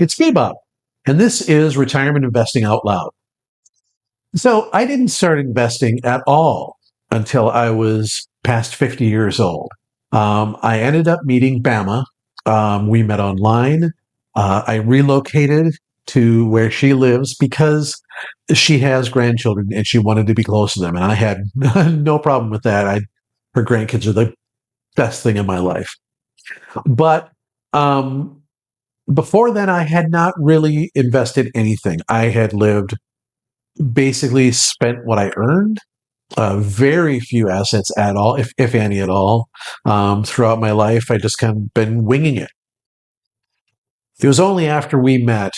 It's Bebop, and this is Retirement Investing Out Loud. So I didn't start investing at all until I was past 50 years old. I ended up meeting Bama. We met online. I relocated to where she lives because she has grandchildren and she wanted to be close to them. And I had no problem with that. Her grandkids are the best thing in my life. But um, before then, I had not really invested anything. I had lived, basically spent what I earned, very few assets at all, if any at all. Throughout my life, I just kind of been winging it. It was only after we met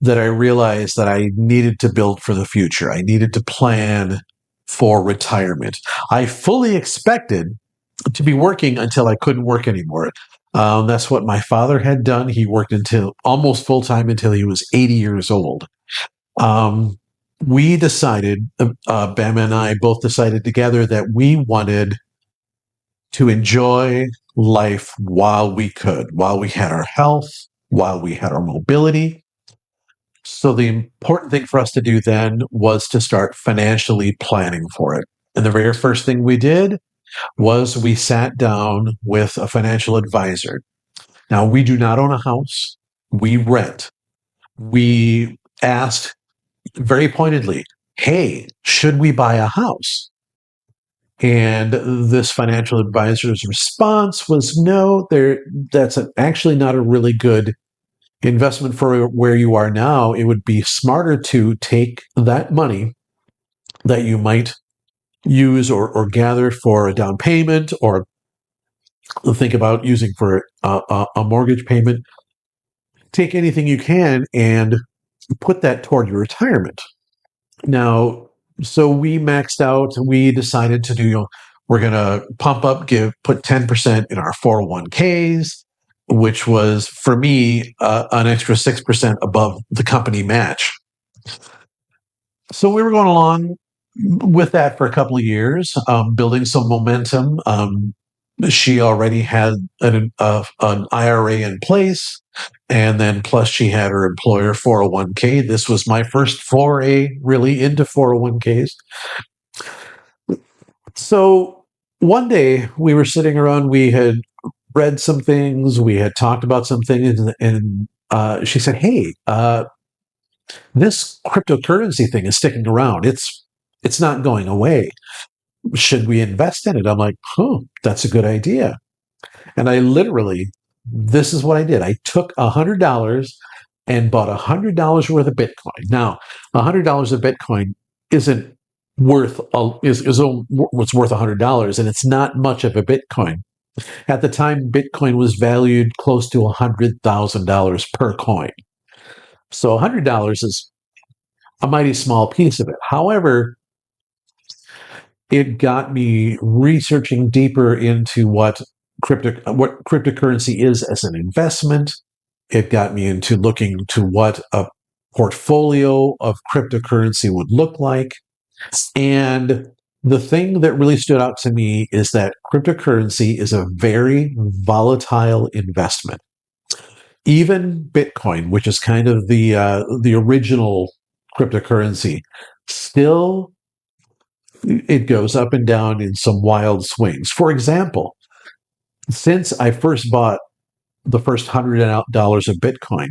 that I realized that I needed to build for the future. I needed to plan for retirement. I fully expected to be working until I couldn't work anymore. That's what my father had done. He worked until almost full time until he was 80 years old. Um, we decided, Bama and I both decided together that we wanted to enjoy life while we could, while we had our health, while we had our mobility. So the important thing for us to do then was to start financially planning for it. And the very first thing we did was we sat down with a financial advisor. Now, we do not own a house. We rent. We asked very pointedly, hey, should we buy a house? And this financial advisor's response was, no, that's actually not a really good investment for where you are now. It would be smarter to take that money that you might use or gather for a down payment or think about using for a mortgage payment. Take anything you can and put that toward your retirement. Now, so we maxed out. We decided to do, we're going to pump up, put 10% in our 401ks, which was for me an extra 6% above the company match. So we were going along with that for a couple of years, building some momentum. She already had an IRA in place, and then plus she had her employer 401k. This was my first foray really into 401ks. So one day we were sitting around, we had read some things, we had talked about some things, and she said, hey, this cryptocurrency thing is sticking around. It's not going away. Should we invest in it? I'm like, that's a good idea. And I literally, this is what I did. I took $100 and bought $100 worth of Bitcoin. Now, $100 of Bitcoin isn't worth is what's worth $100, and it's not much of a Bitcoin. At the time, Bitcoin was valued close to $100,000 per coin. So $100 is a mighty small piece of it. However, it got me researching deeper into what cryptocurrency is as an investment. It got me into looking to what a portfolio of cryptocurrency would look like. And the thing that really stood out to me is that cryptocurrency is a very volatile investment. Even Bitcoin, which is kind of the original cryptocurrency, still it goes up and down in some wild swings. For example, since I first bought the first $100 of Bitcoin,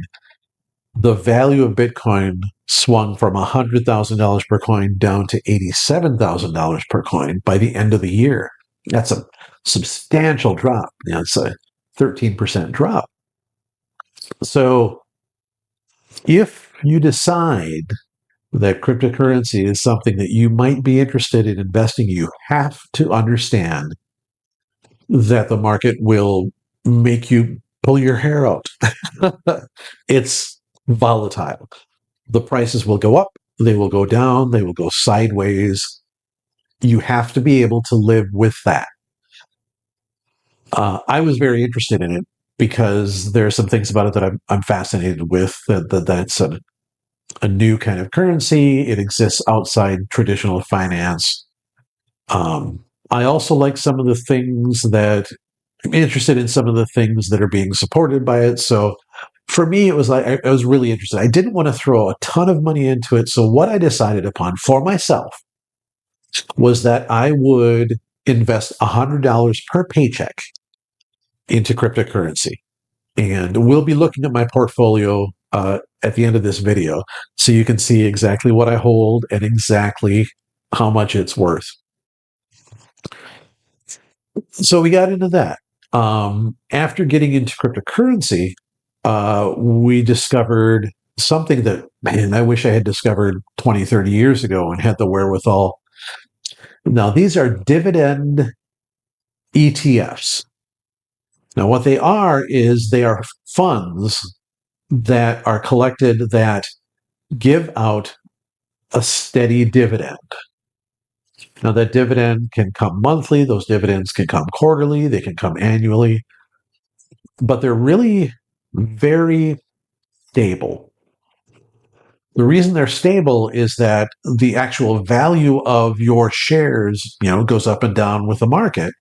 the value of Bitcoin swung from $100,000 per coin down to $87,000 per coin by the end of the year. That's a substantial drop. It's a 13% drop. So if you decide that cryptocurrency is something that you might be interested in investing, you have to understand that the market will make you pull your hair out. It's volatile. The prices will go up, they will go down, they will go sideways. You have to be able to live with that. I was very interested in it because there are some things about it that I'm fascinated with, that it's a new kind of currency. It exists outside traditional finance. I also like some of the things that I'm interested in, some of the things that are being supported by it. So, for me, it was like I was really interested. I didn't want to throw a ton of money into it. So what I decided upon for myself was that I would invest $100 per paycheck into cryptocurrency. And we'll be looking at my portfolio at the end of this video so you can see exactly what I hold and exactly how much it's worth. So we got into that. After getting into cryptocurrency, we discovered something that, man, I wish I had discovered 20, 30 years ago and had the wherewithal. Now, these are dividend ETFs. Now, what they are is they are funds that are collected that give out a steady dividend. Now, that dividend can come monthly, those dividends can come quarterly, they can come annually, but they're really very stable. The reason they're stable is that the actual value of your shares, goes up and down with the market.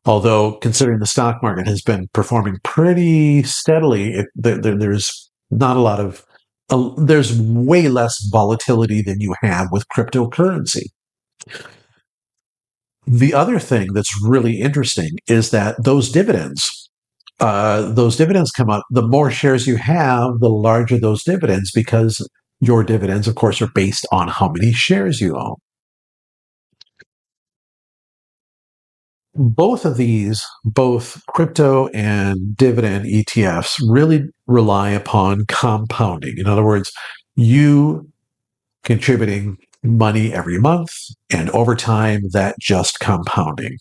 Although, considering the stock market has been performing pretty steadily, there's not a lot of, there's way less volatility than you have with cryptocurrency. The other thing that's really interesting is that those dividends come out. The more shares you have, the larger those dividends, because your dividends, of course, are based on how many shares you own. Both of these, both crypto and dividend ETFs, really rely upon compounding. In other words, you contributing money every month, and over time, that just compounding.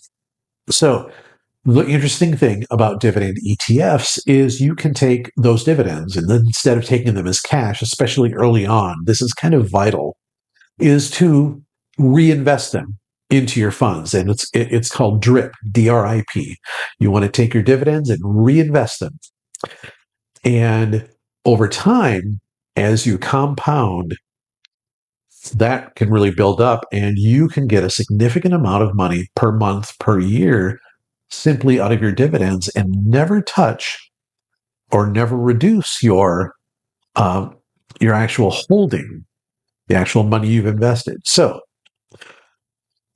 So, the interesting thing about dividend ETFs is you can take those dividends, and then instead of taking them as cash, especially early on, this is kind of vital, is to reinvest them into your funds. And it's called DRIP, DRIP. You want to take your dividends and reinvest them. And over time, as you compound, that can really build up, and you can get a significant amount of money per month, per year, simply out of your dividends, and never touch or never reduce your actual holding, the actual money you've invested. So,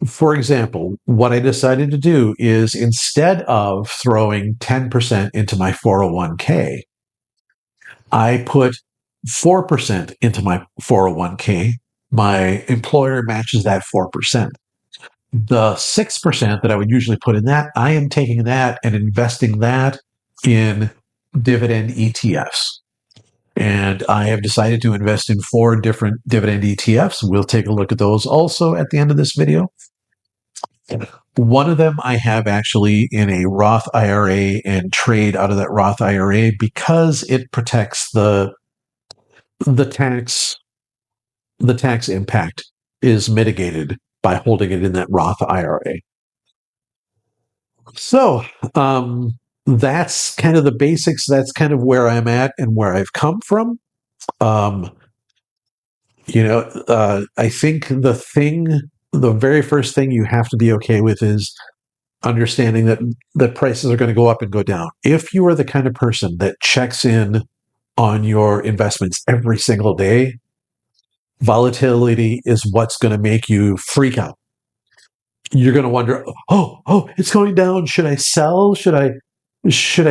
for example, what I decided to do is, instead of throwing 10% into my 401k, I put 4% into my 401k. My employer matches that 4%. The 6% that I would usually put in that, I am taking that and investing that in dividend ETFs. And I have decided to invest in 4 different dividend ETFs. We'll take a look at those also at the end of this video. One of them I have actually in a Roth IRA and trade out of that Roth IRA because it protects the tax impact is mitigated by holding it in that Roth IRA. So that's kind of the basics. That's kind of where I'm at and where I've come from. I think the very first thing you have to be okay with is understanding that the prices are going to go up and go down. If you are the kind of person that checks in on your investments every single day, volatility is what's going to make you freak out. You're going to wonder, oh, it's going down. Should I sell? Should I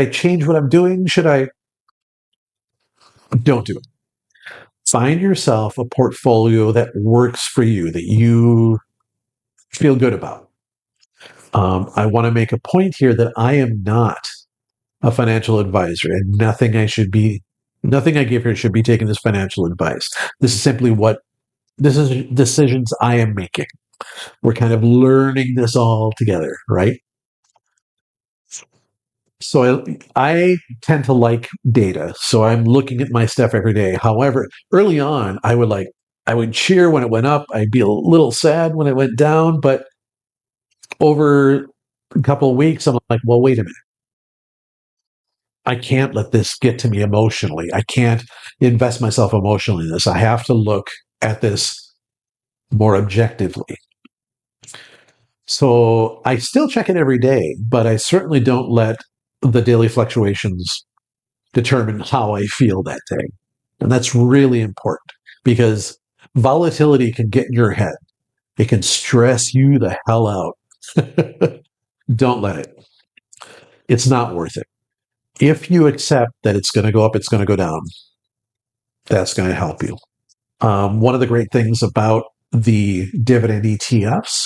change what I'm doing? Don't do it. Find yourself a portfolio that works for you, that you feel good about. I want to make a point here that I am not a financial advisor, and nothing I give here should be taken as financial advice. This is simply decisions I am making. We're kind of learning this all together, right? So I tend to like data, so I'm looking at my stuff every day. However, early on, I would cheer when it went up. I'd be a little sad when it went down, but over a couple of weeks, I'm like, well, wait a minute. I can't let this get to me emotionally. I can't invest myself emotionally in this. I have to look at this more objectively. So I still check it every day, but I certainly don't let the daily fluctuations determine how I feel that day. And that's really important because volatility can get in your head. It can stress you the hell out. Don't let it. It's not worth it. If you accept that it's going to go up, it's going to go down, that's going to help you. One of the great things about the dividend ETFs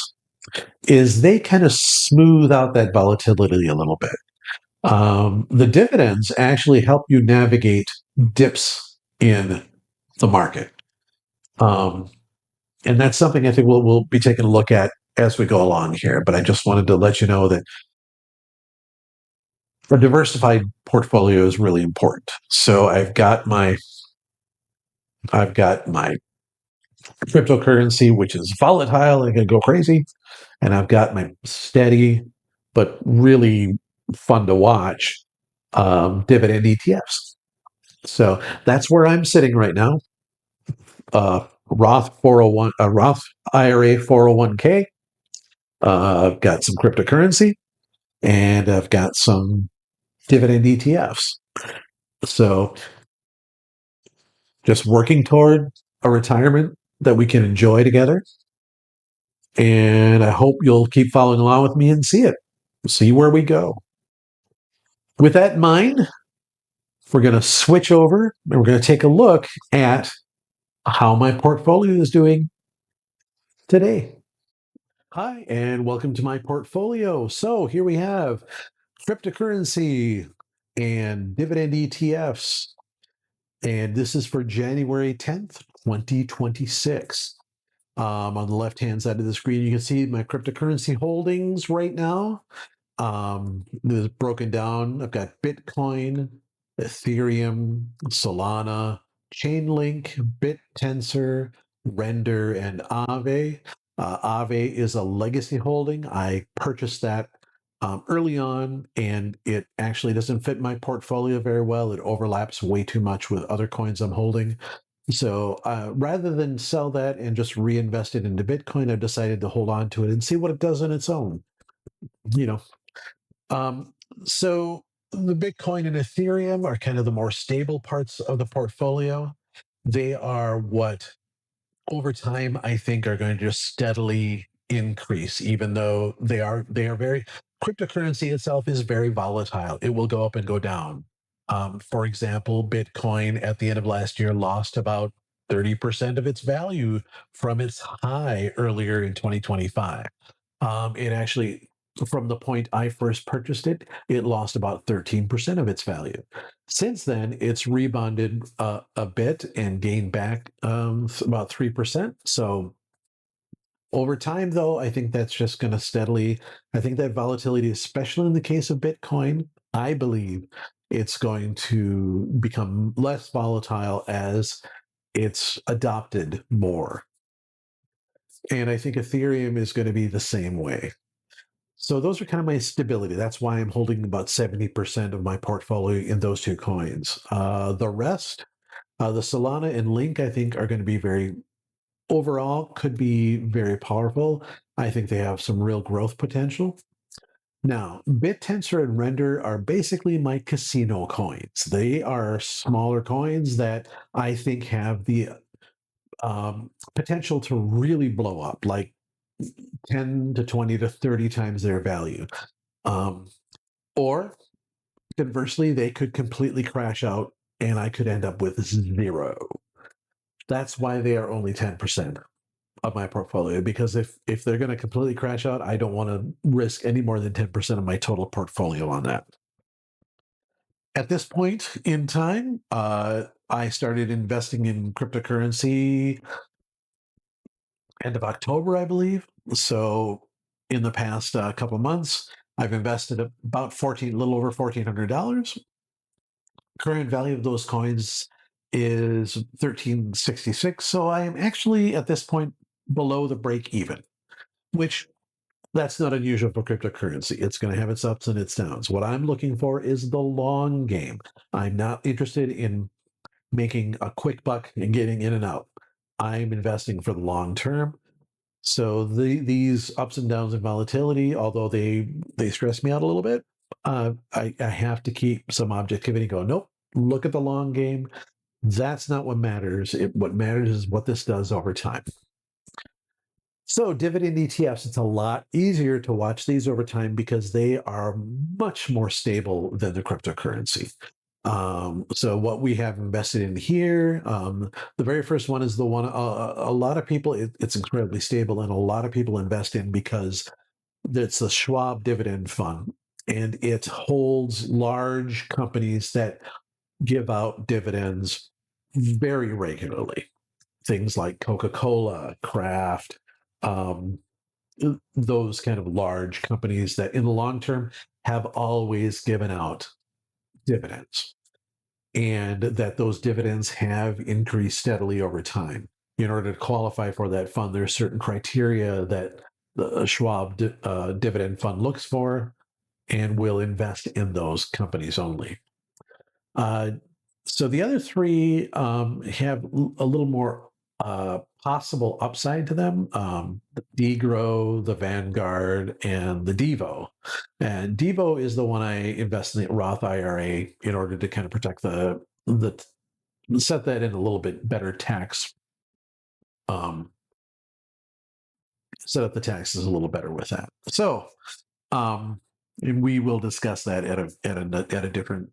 is they kind of smooth out that volatility a little bit. The dividends actually help you navigate dips in the market. Um, and that's something I think we'll be taking a look at as we go along here. But I just wanted to let you know that a diversified portfolio is really important. So I've got my cryptocurrency, which is volatile and can go crazy, and I've got my steady but really fun to watch dividend ETFs. So that's where I'm sitting right now. Roth 401, Roth IRA 401k. I've got some cryptocurrency, and I've got some dividend ETFs. So just working toward a retirement that we can enjoy together. And I hope you'll keep following along with me and see where we go. With that in mind, we're going to switch over and we're going to take a look at how my portfolio is doing today. Hi, and welcome to my portfolio. So here we have cryptocurrency and dividend ETFs. And this is for January 10th, 2026. On the left-hand side of the screen, you can see my cryptocurrency holdings right now. This is broken down. I've got Bitcoin, Ethereum, Solana, Chainlink, BitTensor, Render, and Aave. Aave is a legacy holding. I purchased that early on, and it actually doesn't fit my portfolio very well. It overlaps way too much with other coins I'm holding. So rather than sell that and just reinvest it into Bitcoin, I've decided to hold on to it and see what it does on its own. You know, um, so the Bitcoin and Ethereum are kind of the more stable parts of the portfolio. They are what over time I think are going to just steadily increase, even though they are very cryptocurrency itself is very volatile. It will go up and go down. For example, Bitcoin at the end of last year lost about 30% of its value from its high earlier in 2025. It actually, from the point I first purchased it, it lost about 13% of its value. Since then, it's rebounded a bit and gained back about 3%. So over time, though, I think that's just going to steadily, I think that volatility, especially in the case of Bitcoin, I believe it's going to become less volatile as it's adopted more. And I think Ethereum is going to be the same way. So those are kind of my stability. That's why I'm holding about 70% of my portfolio in those two coins. The rest, the Solana and Link, I think are going to be very, overall, could be very powerful. I think they have some real growth potential. Now, BitTensor and Render are basically my casino coins. They are smaller coins that I think have the potential to really blow up, like 10 to 20 to 30 times their value. Um, or conversely, they could completely crash out and I could end up with zero. That's why they are only 10% of my portfolio, because if they're going to completely crash out, I don't want to risk any more than 10% of my total portfolio on that. At this point in time, I started investing in cryptocurrency end of October, I believe. So in the past couple of months, I've invested about a little over $1,400. Current value of those coins is 1366. So I am actually at this point below the break even, which that's not unusual for cryptocurrency. It's going to have its ups and its downs. What I'm looking for is the long game. I'm not interested in making a quick buck and getting in and out. I'm investing for the long term. So these ups and downs and volatility, although they stress me out a little bit, I have to keep some objectivity going. Nope, look at the long game. That's not what matters. What matters is what this does over time. So dividend ETFs, it's a lot easier to watch these over time because they are much more stable than the cryptocurrency. So what we have invested in here, the very first one is the one a lot of people, it's incredibly stable, and a lot of people invest in because it's the Schwab Dividend Fund, and it holds large companies that give out dividends very regularly. Things like Coca-Cola, Kraft, um, those kind of large companies that in the long term have always given out dividends, and that those dividends have increased steadily over time. In order to qualify for that fund, there are certain criteria that the Schwab dividend fund looks for and will invest in those companies only. Uh, so the other three have a little more possible upside to them. The Degro, the Vanguard, and the Devo. And Devo is the one I invest in the Roth IRA in order to kind of protect the set that in a little bit better tax. Set up the taxes a little better with that. So, and we will discuss that at a different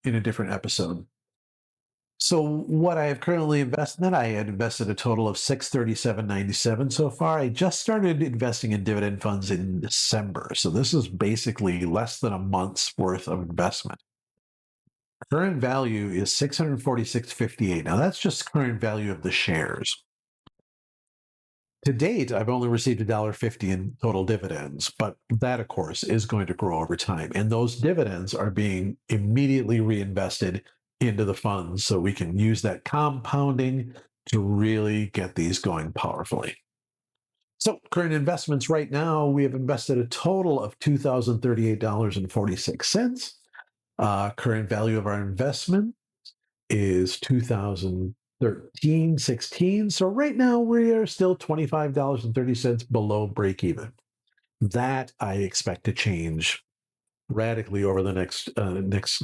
in a different episode. So what I have currently invested in, I had invested a total of $637.97 so far. I just started investing in dividend funds in December. So this is basically less than a month's worth of investment. Current value is $646.58. Now that's just current value of the shares. To date, I've only received $1.50 in total dividends, but that, of course, is going to grow over time. And those dividends are being immediately reinvested into the funds so we can use that compounding to really get these going powerfully. So, current investments right now, we have invested a total of $2,038.46. Current value of our investment is 2013-16. So right now we are still $25.30 below break even. That I expect to change radically over the next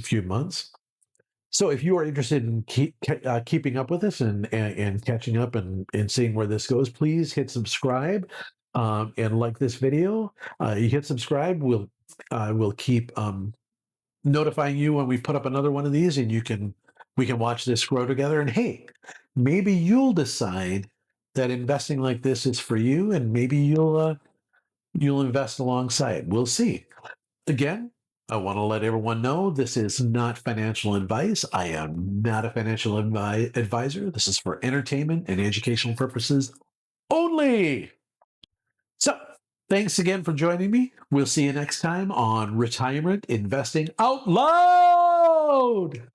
few months. So if you are interested in keeping up with this and catching up and seeing where this goes, please hit subscribe and like this video. You hit subscribe, we'll keep notifying you when we put up another one of these, and we can watch this grow together. And hey, maybe you'll decide that investing like this is for you, and maybe you'll invest alongside. We'll see. Again, I want to let everyone know this is not financial advice. I am not a financial advisor. This is for entertainment and educational purposes only. So, thanks again for joining me. We'll see you next time on Retirement Investing Out Loud.